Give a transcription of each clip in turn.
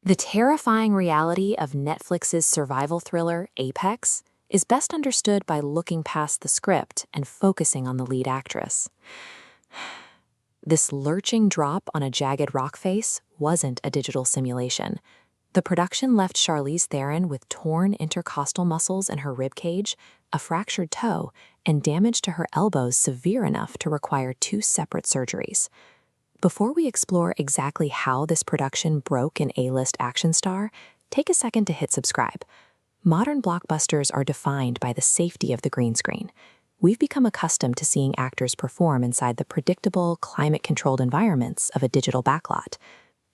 The terrifying reality of Netflix's survival thriller, Apex, is best understood by looking past the script and focusing on the lead actress. This lurching drop on a jagged rock face wasn't a digital simulation. The production left Charlize Theron with torn intercostal muscles in her ribcage, a fractured toe, and damage to her elbows severe enough to require 2 separate surgeries. Before we explore exactly how this production broke an A-list action star, take a second to hit subscribe. Modern blockbusters are defined by the safety of the green screen. We've become accustomed to seeing actors perform inside the predictable, climate-controlled environments of a digital backlot.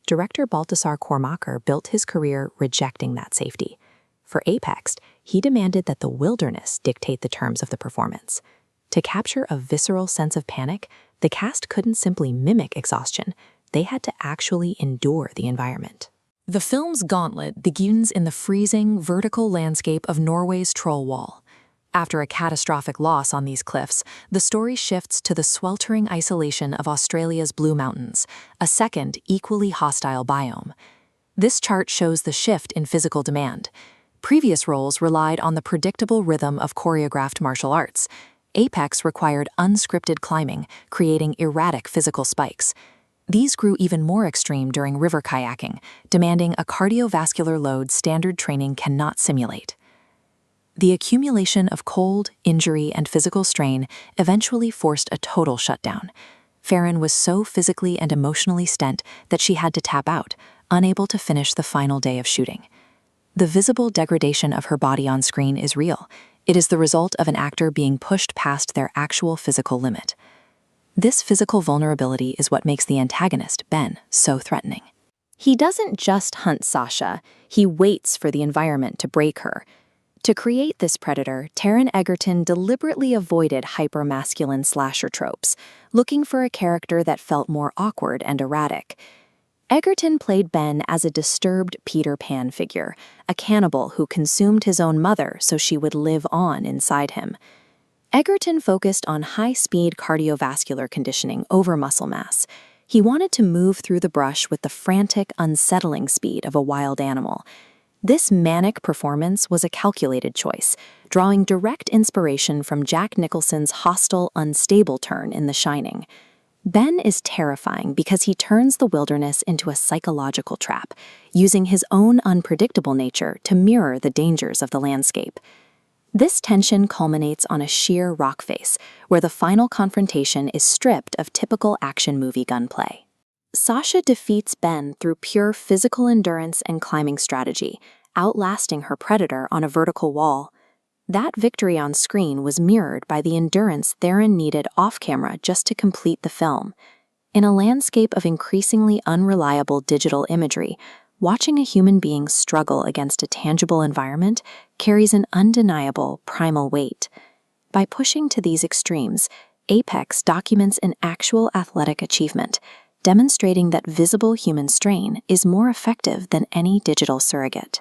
Director Baltasar Kormákur built his career rejecting that safety. For Apex, he demanded that the wilderness dictate the terms of the performance. To capture a visceral sense of panic, the cast couldn't simply mimic exhaustion. They had to actually endure the environment. The film's gauntlet begins in the freezing, vertical landscape of Norway's Troll Wall. After a catastrophic loss on these cliffs, the story shifts to the sweltering isolation of Australia's Blue Mountains, a second, equally hostile biome. This chart shows the shift in physical demand. Previous roles relied on the predictable rhythm of choreographed martial arts. Apex required unscripted climbing, creating erratic physical spikes. These grew even more extreme during river kayaking, demanding a cardiovascular load standard training cannot simulate. The accumulation of cold, injury, and physical strain eventually forced a total shutdown. Theron was so physically and emotionally spent that she had to tap out, unable to finish the final day of shooting. The visible degradation of her body on screen is real. It is the result of an actor being pushed past their actual physical limit. This physical vulnerability is what makes the antagonist, Ben, so threatening. He doesn't just hunt Sasha, he waits for the environment to break her. To create this predator, Taron Egerton deliberately avoided hyper-masculine slasher tropes, looking for a character that felt more awkward and erratic. Egerton played Ben as a disturbed Peter Pan figure, a cannibal who consumed his own mother so she would live on inside him. Egerton focused on high-speed cardiovascular conditioning over muscle mass. He wanted to move through the brush with the frantic, unsettling speed of a wild animal. This manic performance was a calculated choice, drawing direct inspiration from Jack Nicholson's hostile, unstable turn in The Shining. Ben is terrifying because he turns the wilderness into a psychological trap, using his own unpredictable nature to mirror the dangers of the landscape. This tension culminates on a sheer rock face, where the final confrontation is stripped of typical action movie gunplay. Sasha defeats Ben through pure physical endurance and climbing strategy, outlasting her predator on a vertical wall. That victory on screen was mirrored by the endurance Theron needed off-camera just to complete the film. In a landscape of increasingly unreliable digital imagery, watching a human being struggle against a tangible environment carries an undeniable primal weight. By pushing to these extremes, Apex documents an actual athletic achievement, demonstrating that visible human strain is more effective than any digital surrogate.